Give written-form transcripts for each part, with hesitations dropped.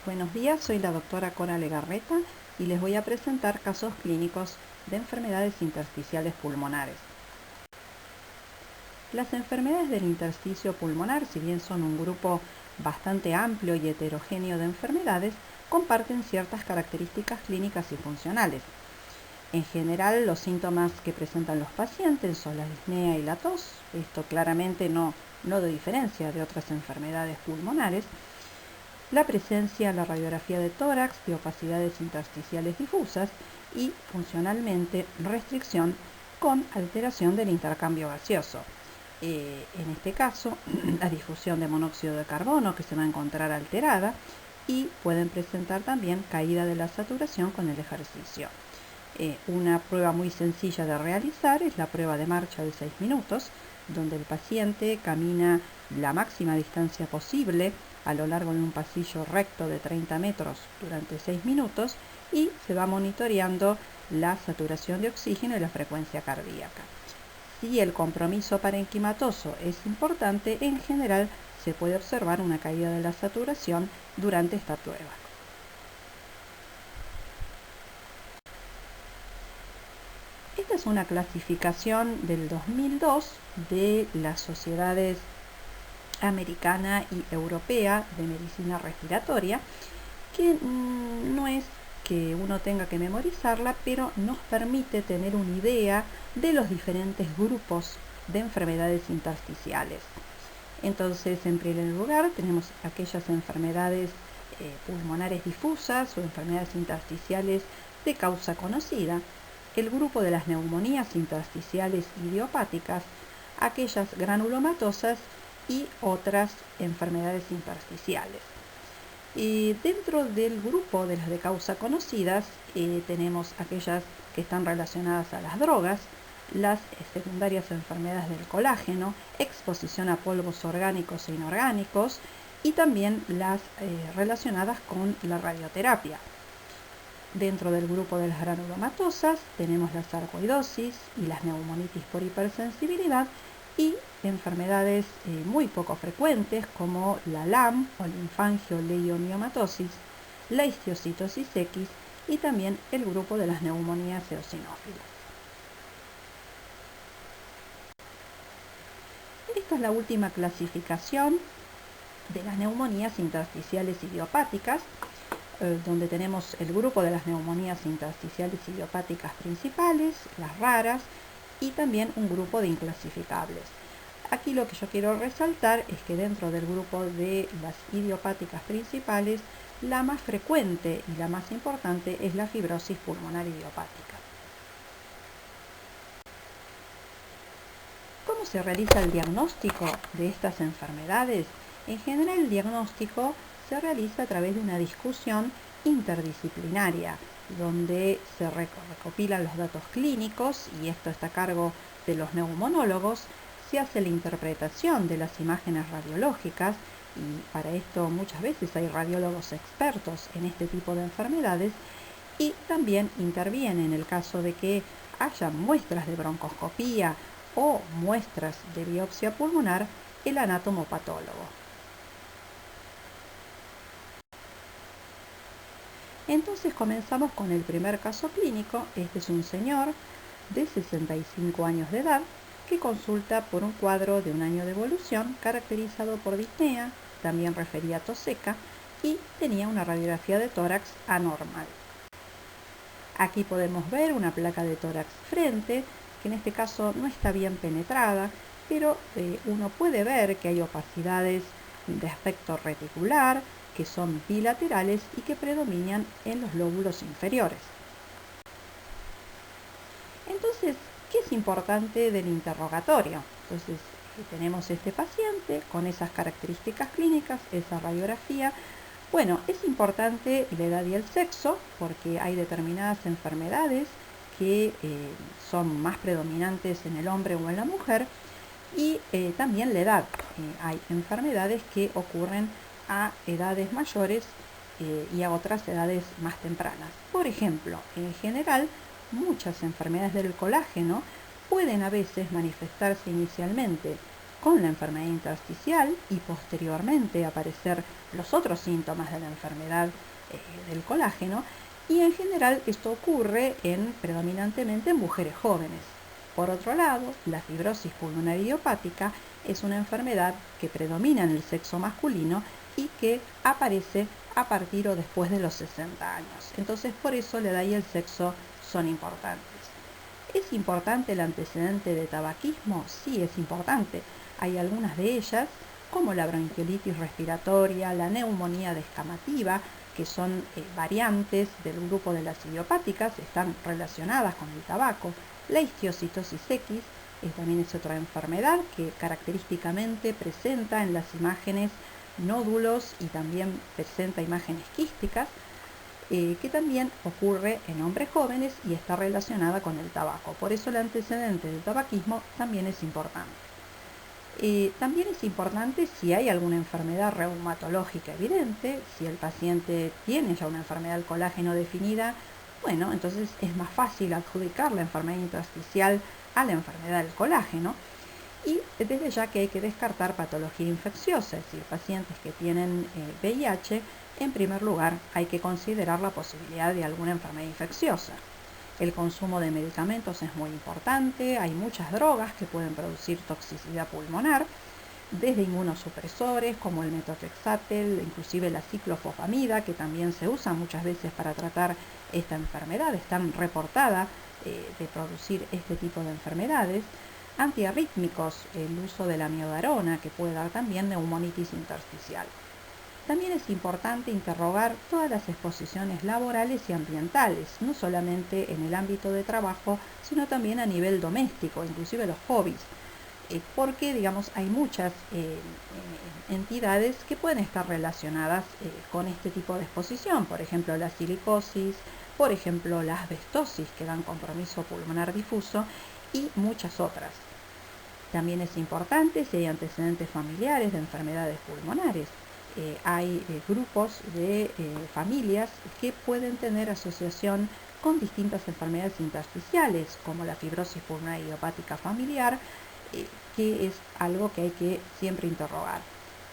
Buenos días, soy la doctora Cora Legarreta y les voy a presentar casos clínicos de enfermedades intersticiales pulmonares. Las enfermedades del intersticio pulmonar, si bien son un grupo bastante amplio y heterogéneo de enfermedades, comparten ciertas características clínicas y funcionales. En general, los síntomas que presentan los pacientes son la disnea y la tos. Esto claramente no de diferencia de otras enfermedades pulmonares. La presencia en la radiografía de tórax de opacidades intersticiales difusas y, funcionalmente, restricción con alteración del intercambio gaseoso. En este caso, la difusión de monóxido de carbono que se va a encontrar alterada y pueden presentar también caída de la saturación con el ejercicio. Una prueba muy sencilla de realizar es la prueba de marcha de 6 minutos, donde el paciente camina la máxima distancia posible a lo largo de un pasillo recto de 30 metros durante 6 minutos y se va monitoreando la saturación de oxígeno y la frecuencia cardíaca. Si el compromiso parenquimatoso es importante, en general se puede observar una caída de la saturación durante esta prueba. Esta es una clasificación del 2002 de las sociedades americana y europea de medicina respiratoria, que no es que uno tenga que memorizarla, pero nos permite tener una idea de los diferentes grupos de enfermedades intersticiales. Entonces, en primer lugar, tenemos aquellas enfermedades pulmonares difusas o enfermedades intersticiales de causa conocida, el grupo de las neumonías intersticiales idiopáticas, aquellas granulomatosas y otras enfermedades intersticiales. Dentro del grupo de las de causa conocidas tenemos aquellas que están relacionadas a las drogas, las secundarias enfermedades del colágeno, exposición a polvos orgánicos e inorgánicos y también las relacionadas con la radioterapia. Dentro del grupo de las granulomatosas tenemos la sarcoidosis y las neumonitis por hipersensibilidad y enfermedades muy poco frecuentes como la LAM o linfangioleiomyomatosis, la histiocytosis X y también el grupo de las neumonías eosinófilas. Esta es la última clasificación de las neumonías intersticiales idiopáticas, donde tenemos el grupo de las neumonías intersticiales idiopáticas principales, las raras, y también un grupo de inclasificables. Aquí lo que yo quiero resaltar es que dentro del grupo de las idiopáticas principales, la más frecuente y la más importante es la fibrosis pulmonar idiopática. ¿Cómo se realiza el diagnóstico de estas enfermedades? En general, el diagnóstico se realiza a través de una discusión interdisciplinaria, donde se recopilan los datos clínicos, y esto está a cargo de los neumonólogos. Se hace la interpretación de las imágenes radiológicas, y para esto muchas veces hay radiólogos expertos en este tipo de enfermedades, y también interviene en el caso de que haya muestras de broncoscopía o muestras de biopsia pulmonar el anatomopatólogo. Entonces comenzamos con el primer caso clínico. Este es un señor de 65 años de edad que consulta por un cuadro de un año de evolución caracterizado por disnea, también refería a tos seca y tenía una radiografía de tórax anormal. Aquí podemos ver una placa de tórax frente, que en este caso no está bien penetrada, pero uno puede ver que hay opacidades de aspecto reticular, que son bilaterales y que predominan en los lóbulos inferiores. Entonces, ¿qué es importante del interrogatorio? Entonces, tenemos este paciente con esas características clínicas, esa radiografía. Bueno, es importante la edad y el sexo, porque hay determinadas enfermedades que son más predominantes en el hombre o en la mujer, y también la edad. Hay enfermedades que ocurren a edades mayores y a otras edades más tempranas. Por ejemplo, en general, muchas enfermedades del colágeno pueden a veces manifestarse inicialmente con la enfermedad intersticial y posteriormente aparecer los otros síntomas de la enfermedad del colágeno, y en general esto ocurre predominantemente en mujeres jóvenes. Por otro lado, la fibrosis pulmonar idiopática es una enfermedad que predomina en el sexo masculino y que aparece a partir o después de los 60 años. Entonces, por eso la edad y el sexo son importantes. ¿Es importante el antecedente de tabaquismo? Sí, es importante. Hay algunas de ellas, como la bronquiolitis respiratoria, la neumonía descamativa, que son variantes del grupo de las idiopáticas, están relacionadas con el tabaco. La histiocytosis X también es otra enfermedad que característicamente presenta en las imágenes nódulos y también presenta imágenes quísticas, que también ocurre en hombres jóvenes y está relacionada con el tabaco. Por eso el antecedente del tabaquismo también es importante. También es importante si hay alguna enfermedad reumatológica evidente, si el paciente tiene ya una enfermedad del colágeno definida, bueno, entonces es más fácil adjudicar la enfermedad intersticial a la enfermedad del colágeno. Y desde ya que hay que descartar patología infecciosa, es decir, pacientes que tienen VIH, en primer lugar hay que considerar la posibilidad de alguna enfermedad infecciosa. El consumo de medicamentos es muy importante, hay muchas drogas que pueden producir toxicidad pulmonar, desde inmunosupresores como el metotrexato, inclusive la ciclofosfamida, que también se usa muchas veces para tratar esta enfermedad, están reportadas de producir este tipo de enfermedades. Antiarrítmicos, el uso de la miodarona, que puede dar también neumonitis intersticial. También es importante interrogar todas las exposiciones laborales y ambientales, no solamente en el ámbito de trabajo, sino también a nivel doméstico, inclusive los hobbies, porque hay muchas entidades que pueden estar relacionadas con este tipo de exposición, por ejemplo la silicosis, por ejemplo la asbestosis, que dan compromiso pulmonar difuso, y muchas otras. También es importante si hay antecedentes familiares de enfermedades pulmonares. Hay grupos de familias que pueden tener asociación con distintas enfermedades intersticiales, como la fibrosis pulmonar idiopática familiar, que es algo que hay que siempre interrogar.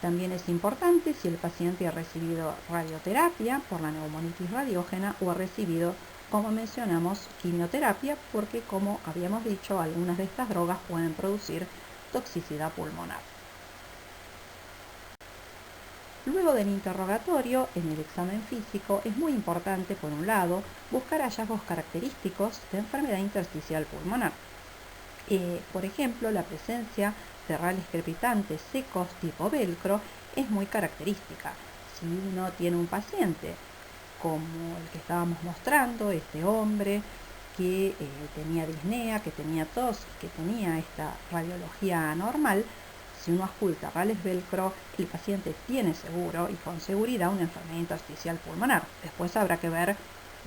También es importante si el paciente ha recibido radioterapia por la neumonitis radiógena o ha recibido, como mencionamos, quimioterapia, porque como habíamos dicho, algunas de estas drogas pueden producir toxicidad pulmonar. Luego del interrogatorio, en el examen físico, es muy importante, por un lado, buscar hallazgos característicos de enfermedad intersticial pulmonar. Por ejemplo, la presencia de rales crepitantes secos tipo velcro es muy característica. Si uno tiene un paciente como el que estábamos mostrando, este hombre que tenía disnea, que tenía tos, que tenía esta radiología anormal, si uno oculta rales velcro, el paciente tiene seguro y con seguridad una enfermedad intersticial pulmonar. Después habrá que ver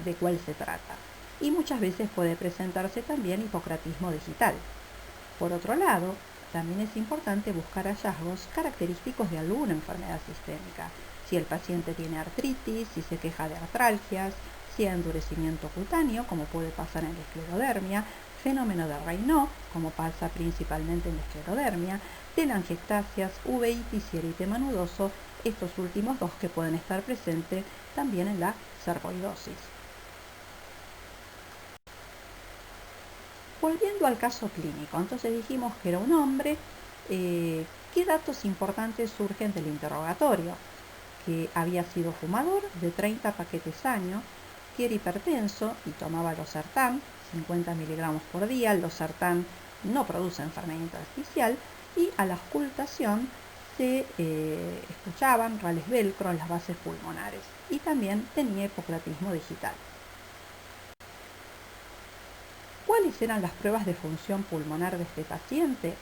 de cuál se trata. Y muchas veces puede presentarse también hipocratismo digital. Por otro lado, también es importante buscar hallazgos característicos de alguna enfermedad sistémica. Si el paciente tiene artritis, si se queja de artralgias, si hay endurecimiento cutáneo, como puede pasar en la esclerodermia, fenómeno de Raynaud, como pasa principalmente en la esclerodermia, telangiectasias, uveitis y eritema nudoso, estos últimos dos que pueden estar presentes también en la sarcoidosis. Volviendo al caso clínico, entonces dijimos que era un hombre. ¿Qué datos importantes surgen del interrogatorio? Que había sido fumador de 30 paquetes año, que era hipertenso y tomaba losartán, 50 miligramos por día. El losartán no produce enfermedad intersticial, y a la auscultación se escuchaban rales velcro en las bases pulmonares, y también tenía hipocratismo digital. ¿Cuáles eran las pruebas de función pulmonar de este paciente?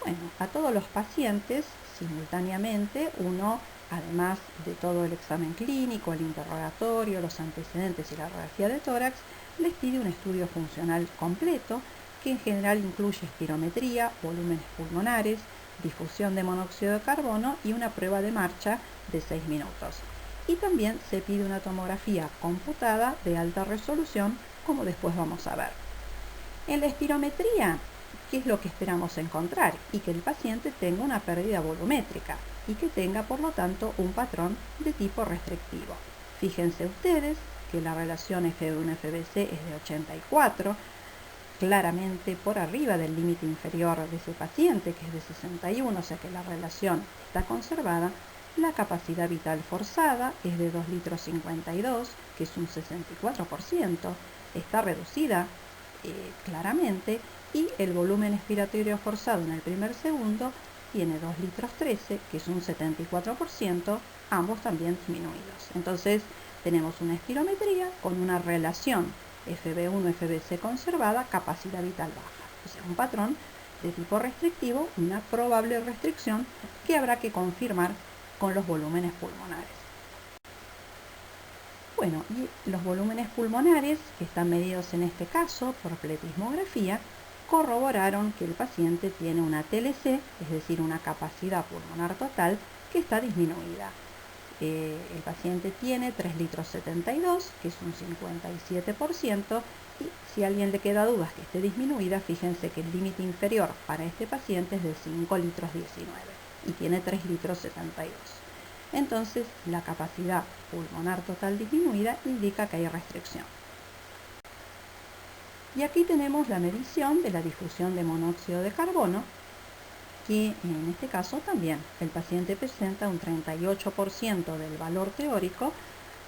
Bueno, a todos los pacientes simultáneamente uno, además de todo el examen clínico, el interrogatorio, los antecedentes y la radiografía de tórax, les pide un estudio funcional completo que en general incluye espirometría, volúmenes pulmonares, difusión de monóxido de carbono y una prueba de marcha de 6 minutos. Y también se pide una tomografía computada de alta resolución, como después vamos a ver. En la espirometría ¿qué es lo que esperamos encontrar? Y que el paciente tenga una pérdida volumétrica y que tenga, por lo tanto, un patrón de tipo restrictivo. Fíjense ustedes que la relación Fv1-Fvc es de 84, claramente por arriba del límite inferior de ese paciente, que es de 61, o sea que la relación está conservada. La capacidad vital forzada es de 2 litros 52, que es un 64%, está reducida claramente, y el volumen expiratorio forzado en el primer segundo tiene 2 litros 13, que es un 74%, ambos también disminuidos. Entonces tenemos una espirometría con una relación Fv1-Fvc conservada, capacidad vital baja, o sea, un patrón de tipo restrictivo, una probable restricción que habrá que confirmar con los volúmenes pulmonares. Bueno, y los volúmenes pulmonares, que están medidos en este caso por pletismografía, corroboraron que el paciente tiene una TLC, es decir, una capacidad pulmonar total, que está disminuida. El paciente tiene 3 litros 72, que es un 57%, y si a alguien le queda dudas que esté disminuida, fíjense que el límite inferior para este paciente es de 5 litros 19 y tiene 3 litros 72. Entonces, la capacidad pulmonar total disminuida indica que hay restricción. Y aquí tenemos la medición de la difusión de monóxido de carbono, que en este caso también el paciente presenta un 38% del valor teórico,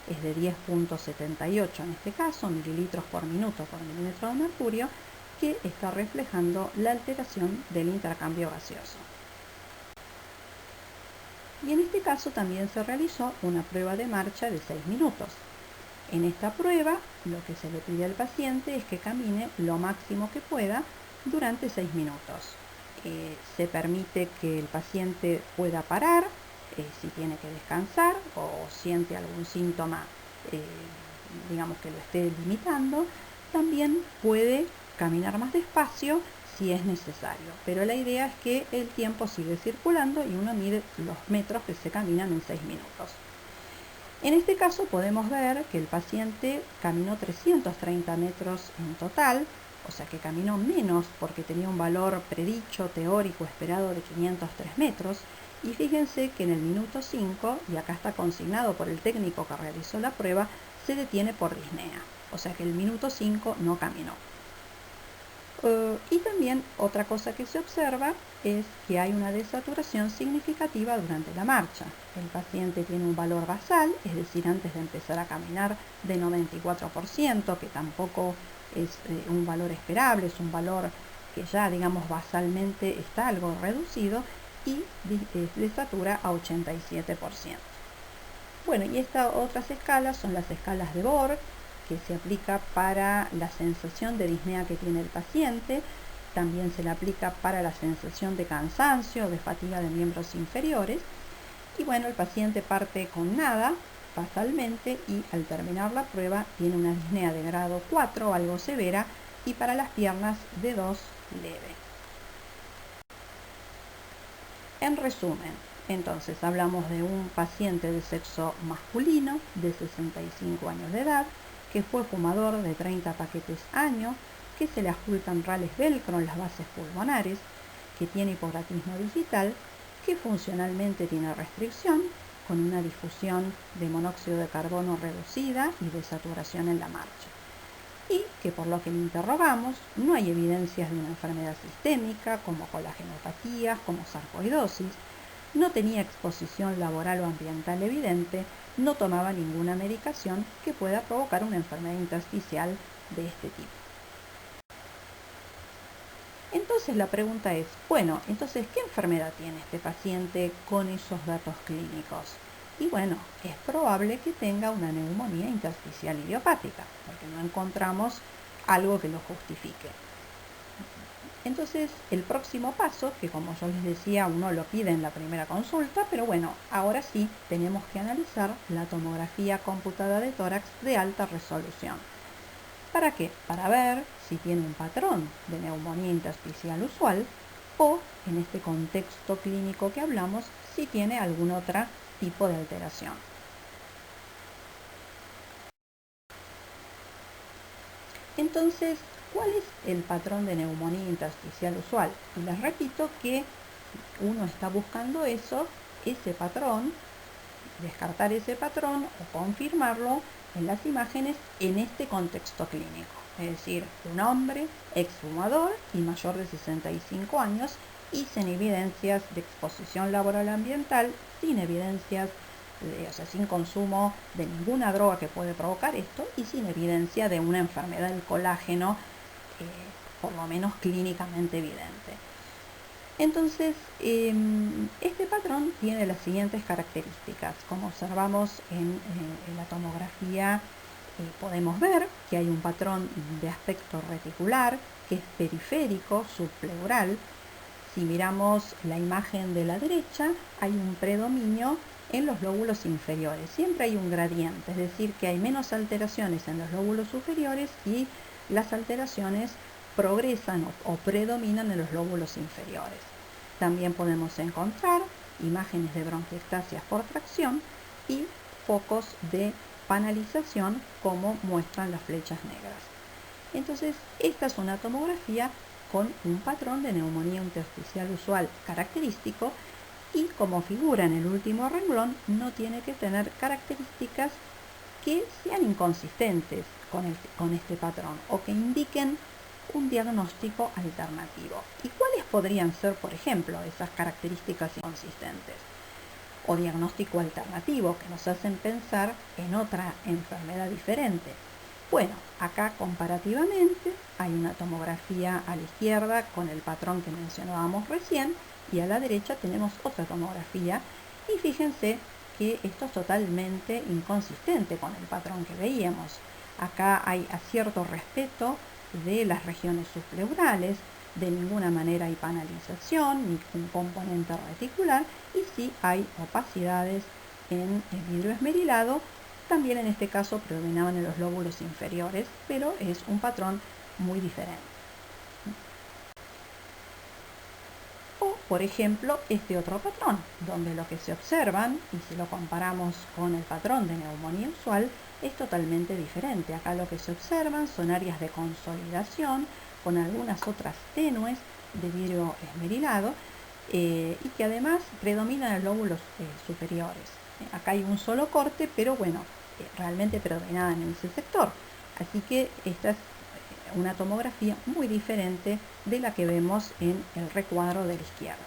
es de 10.78 en este caso, mililitros por minuto por milímetro de mercurio, que está reflejando la alteración del intercambio gaseoso. Y en este caso también se realizó una prueba de marcha de 6 minutos. En esta prueba, lo que se le pide al paciente es que camine lo máximo que pueda durante 6 minutos. Se permite que el paciente pueda parar si tiene que descansar o siente algún síntoma, digamos que lo esté limitando. También puede caminar más despacio si es necesario, pero la idea es que el tiempo sigue circulando y uno mide los metros que se caminan en 6 minutos. En este caso podemos ver que el paciente caminó 330 metros en total, o sea que caminó menos porque tenía un valor predicho, teórico, esperado de 503 metros. Y fíjense que en el minuto 5, y acá está consignado por el técnico que realizó la prueba, se detiene por disnea, o sea que el minuto 5 no caminó. Y también otra cosa que se observa es que hay una desaturación significativa durante la marcha. El paciente tiene un valor basal, es decir, antes de empezar a caminar, de 94%, que tampoco es un valor esperable, es un valor que ya, digamos, basalmente está algo reducido, y desatura a 87%. Bueno, y estas otras escalas son las escalas de Borg, que se aplica para la sensación de disnea que tiene el paciente. También se le aplica para la sensación de cansancio, de fatiga de miembros inferiores. Y bueno, el paciente parte con nada, basalmente, y al terminar la prueba tiene una disnea de grado 4, algo severa, y para las piernas de 2, leve. En resumen, entonces hablamos de un paciente de sexo masculino de 65 años de edad, que fue fumador de 30 paquetes año, que se le adjuntan rales velcro en las bases pulmonares, que tiene hipogratismo digital, que funcionalmente tiene restricción, con una difusión de monóxido de carbono reducida y de saturación en la marcha. Y que por lo que le interrogamos, no hay evidencias de una enfermedad sistémica, como colagenopatías, como sarcoidosis, no tenía exposición laboral o ambiental evidente, no tomaba ninguna medicación que pueda provocar una enfermedad intersticial de este tipo. Entonces la pregunta es, bueno, entonces, ¿qué enfermedad tiene este paciente con esos datos clínicos? Y bueno, es probable que tenga una neumonía intersticial idiopática, porque no encontramos algo que lo justifique. Entonces, el próximo paso, que como yo les decía, uno lo pide en la primera consulta, pero bueno, ahora sí tenemos que analizar la tomografía computada de tórax de alta resolución. ¿Para qué? Para ver si tiene un patrón de neumonía intersticial usual o, en este contexto clínico que hablamos, si tiene algún otro tipo de alteración. Entonces, ¿cuál es el patrón de neumonía intersticial usual? Y les repito que uno está buscando ese patrón, descartar ese patrón o confirmarlo en las imágenes en este contexto clínico. Es decir, un hombre exfumador y mayor de 65 años y sin evidencias de exposición laboral ambiental, sin evidencias, sin consumo de ninguna droga que puede provocar esto y sin evidencia de una enfermedad del colágeno, por lo menos clínicamente evidente. Entonces, este patrón tiene las siguientes características. Como observamos en la tomografía, podemos ver que hay un patrón de aspecto reticular que es periférico, subpleural. Si miramos la imagen de la derecha, hay un predominio en los lóbulos inferiores. Siempre hay un gradiente, es decir, que hay menos alteraciones en los lóbulos superiores y las alteraciones progresan o predominan en los lóbulos inferiores. También podemos encontrar imágenes de bronquiectasias por tracción y focos de panalización como muestran las flechas negras. Entonces, esta es una tomografía con un patrón de neumonía intersticial usual característico y, como figura en el último renglón, no tiene que tener características que sean inconsistentes con este patrón o que indiquen un diagnóstico alternativo. ¿Y cuáles podrían ser, por ejemplo, esas características inconsistentes? O diagnóstico alternativo que nos hacen pensar en otra enfermedad diferente. Bueno, acá comparativamente hay una tomografía a la izquierda con el patrón que mencionábamos recién y a la derecha tenemos otra tomografía y fíjense que esto es totalmente inconsistente con el patrón que veíamos. Acá hay cierto respeto de las regiones subpleurales, de ninguna manera hay panalización ni un componente reticular y sí hay opacidades en el vidrio esmerilado. También en este caso predominaban en los lóbulos inferiores, pero es un patrón muy diferente. O, por ejemplo, este otro patrón, donde lo que se observan, y si lo comparamos con el patrón de neumonía usual, es totalmente diferente. Acá lo que se observan son áreas de consolidación con algunas otras tenues de vidrio esmerilado y que además predominan en los lóbulos superiores. Acá hay un solo corte, pero bueno, realmente predominaban en ese sector. Así que esta es una tomografía muy diferente de la que vemos en el recuadro de la izquierda.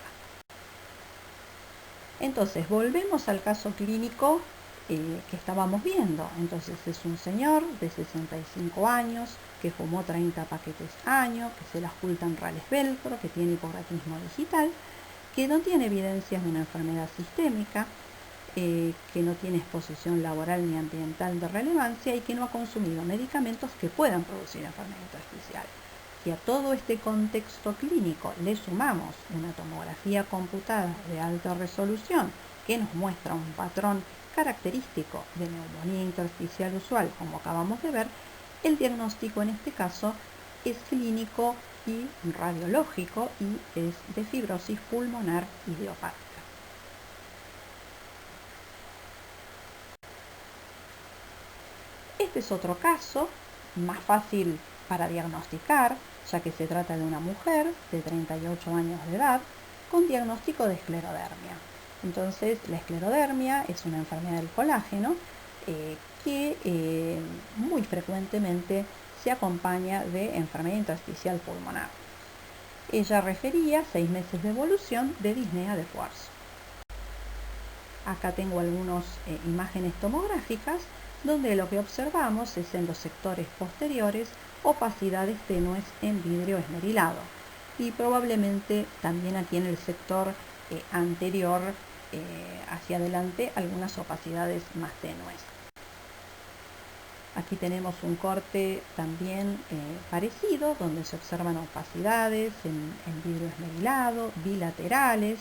Entonces, volvemos al caso clínico que estábamos viendo. Entonces, es un señor de 65 años que fumó 30 paquetes año, que se le ocultan rales velcro, que tiene hipogratismo digital, que no tiene evidencias de una enfermedad sistémica, que no tiene exposición laboral ni ambiental de relevancia y que no ha consumido medicamentos que puedan producir enfermedad intersticial. Si a todo este contexto clínico le sumamos una tomografía computada de alta resolución que nos muestra un patrón característico de neumonía intersticial usual, como acabamos de ver, el diagnóstico en este caso es clínico y radiológico y es de fibrosis pulmonar idiopática. Este es otro caso, más fácil para diagnosticar, ya que se trata de una mujer de 38 años de edad con diagnóstico de esclerodermia. Entonces, la esclerodermia es una enfermedad del colágeno que muy frecuentemente se acompaña de enfermedad intersticial pulmonar. Ella refería 6 meses de evolución de disnea de esfuerzo. Acá tengo algunas imágenes tomográficas donde lo que observamos es en los sectores posteriores opacidades tenues en vidrio esmerilado y probablemente también aquí en el sector anterior hacia adelante algunas opacidades más tenues. Aquí tenemos un corte también parecido donde se observan opacidades en vidrio esmerilado, bilaterales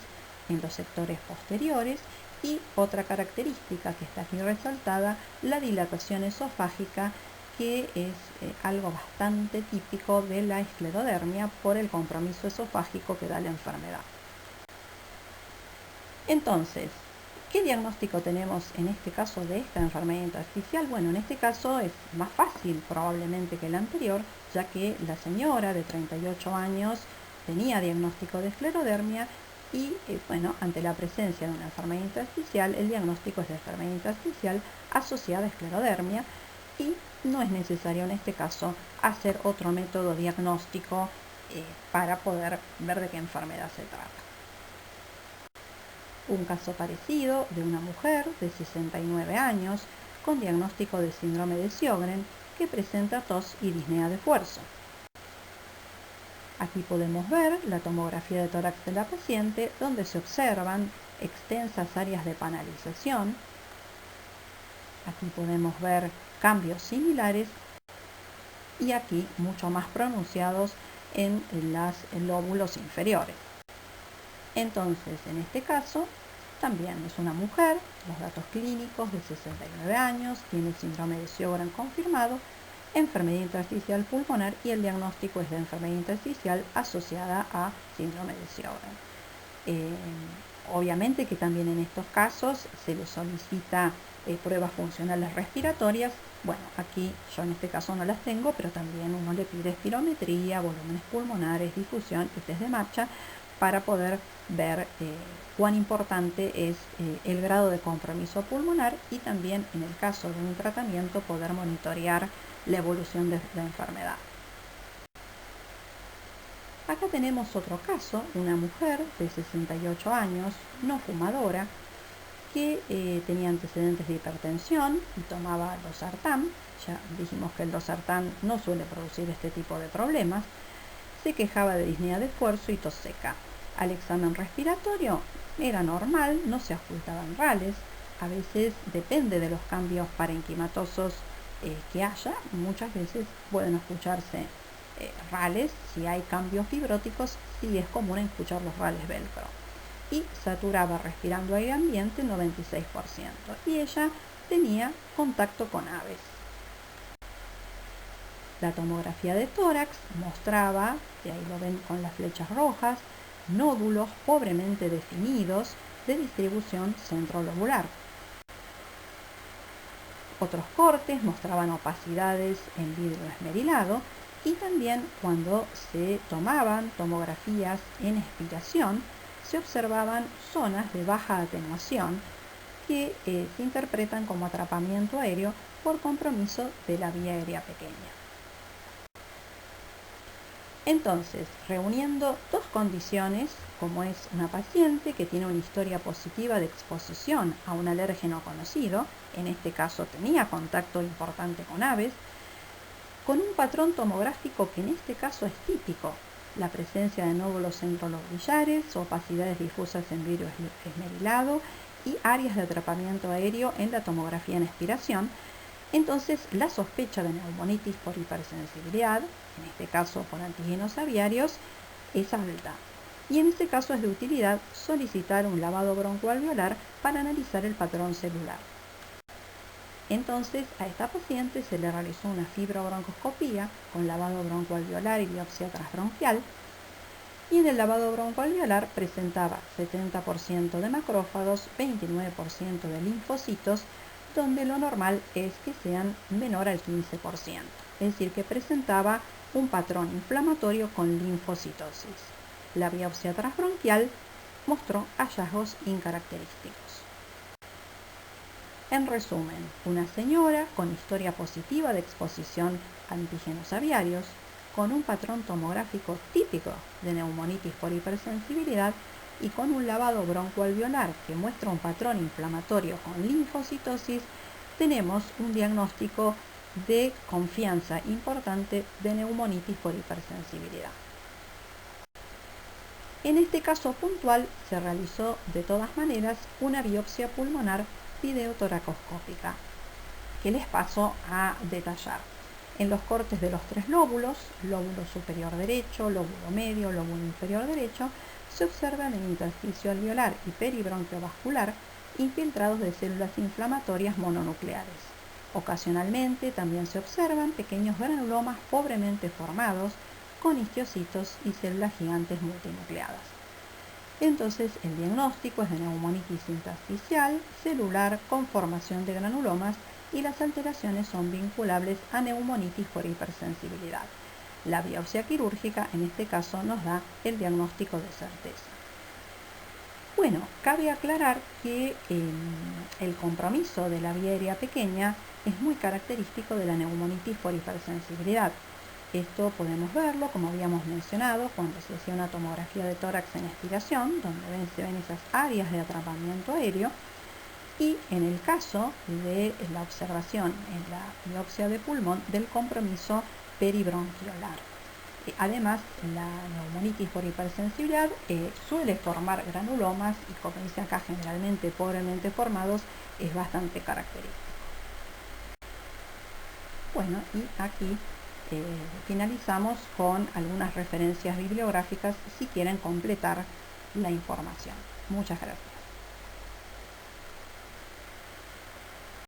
en los sectores posteriores. Y otra característica que está aquí resaltada, la dilatación esofágica, que es algo bastante típico de la esclerodermia por el compromiso esofágico que da la enfermedad. Entonces, ¿Qué diagnóstico tenemos en este caso de esta enfermedad intersticial? Bueno, en este caso es más fácil probablemente que el anterior, ya que la señora de 38 años tenía diagnóstico de esclerodermia y, bueno, ante la presencia de una enfermedad intersticial, el diagnóstico es de enfermedad intersticial asociada a esclerodermia y no es necesario en este caso hacer otro método diagnóstico para poder ver de qué enfermedad se trata. Un caso parecido de una mujer de 69 años con diagnóstico de síndrome de Sjögren que presenta tos y disnea de esfuerzo. Aquí podemos ver la tomografía de tórax de la paciente, donde se observan extensas áreas de panalización. Aquí podemos ver cambios similares y aquí mucho más pronunciados en los lóbulos inferiores. Entonces, en este caso, también es una mujer, los datos clínicos de 69 años, tiene síndrome de Sjögren confirmado, enfermedad intersticial pulmonar y el diagnóstico es de enfermedad intersticial asociada a síndrome de Sjögren. Obviamente que también en estos casos se le solicita pruebas funcionales respiratorias. Bueno, aquí yo en este caso no las tengo, pero también uno le pide espirometría, volúmenes pulmonares, difusión y test de marcha para poder ver cuán importante es el grado de compromiso pulmonar y también en el caso de un tratamiento poder monitorear la evolución de la enfermedad. Acá tenemos otro caso, una mujer de 68 años, no fumadora, que tenía antecedentes de hipertensión y tomaba losartán. Ya dijimos que el losartán no suele producir este tipo de problemas. Se quejaba de disnea de esfuerzo y tos seca. Al examen respiratorio era normal, no se ocultaban rales. A veces depende de los cambios parenquimatosos que haya. Muchas veces pueden escucharse rales. Si hay cambios fibróticos, sí es común escuchar los rales velcro. Y saturaba respirando aire ambiente 96%. Y ella tenía contacto con aves. La tomografía de tórax mostraba, y ahí lo ven con las flechas rojas, nódulos pobremente definidos de distribución centrolobular. Otros cortes mostraban opacidades en vidrio esmerilado y también cuando se tomaban tomografías en expiración se observaban zonas de baja atenuación que se interpretan como atrapamiento aéreo por compromiso de la vía aérea pequeña. Entonces, reuniendo dos condiciones, como es una paciente que tiene una historia positiva de exposición a un alérgeno conocido, en este caso tenía contacto importante con aves, con un patrón tomográfico que en este caso es típico, la presencia de nódulos centrolobrillares, opacidades difusas en vidrio esmerilado y áreas de atrapamiento aéreo en la tomografía en expiración. Entonces, la sospecha de neumonitis por hipersensibilidad, en este caso por antígenos aviarios, es alta. Y en este caso es de utilidad solicitar un lavado broncoalveolar para analizar el patrón celular. Entonces, a esta paciente se le realizó una fibrobroncoscopía con lavado broncoalveolar y biopsia transbronquial. Y en el lavado broncoalveolar presentaba 70% de macrófagos, 29% de linfocitos, donde lo normal es que sean menor al 15%, es decir, que presentaba un patrón inflamatorio con linfocitosis. La biopsia transbronquial mostró hallazgos incaracterísticos. En resumen, una señora con historia positiva de exposición a antígenos aviarios, con un patrón tomográfico típico de neumonitis por hipersensibilidad y con un lavado broncoalveolar que muestra un patrón inflamatorio con linfocitosis, tenemos un diagnóstico de confianza importante de neumonitis por hipersensibilidad. En este caso puntual se realizó de todas maneras una biopsia pulmonar videotoracoscópica, que les paso a detallar. En los cortes de los tres lóbulos, lóbulo superior derecho, lóbulo medio, lóbulo inferior derecho, se observan en intersticio alveolar y peribronquiovascular infiltrados de células inflamatorias mononucleares. Ocasionalmente también se observan pequeños granulomas pobremente formados con histiocitos y células gigantes multinucleadas. Entonces el diagnóstico es de neumonitis intersticial celular con formación de granulomas y las alteraciones son vinculables a neumonitis por hipersensibilidad. La biopsia quirúrgica en este caso nos da el diagnóstico de certeza. Bueno, cabe aclarar que el compromiso de la vía aérea pequeña es muy característico de la neumonitis por hipersensibilidad. Esto podemos verlo, como habíamos mencionado, cuando se hacía una tomografía de tórax en expiración, donde se ven esas áreas de atrapamiento aéreo, y en el caso de la observación en la biopsia de pulmón del compromiso peribronquiolar. Además, la neumonitis por hipersensibilidad suele formar granulomas y, como dice acá, generalmente pobremente formados, es bastante característico. Bueno, y aquí finalizamos con algunas referencias bibliográficas si quieren completar la información. Muchas gracias.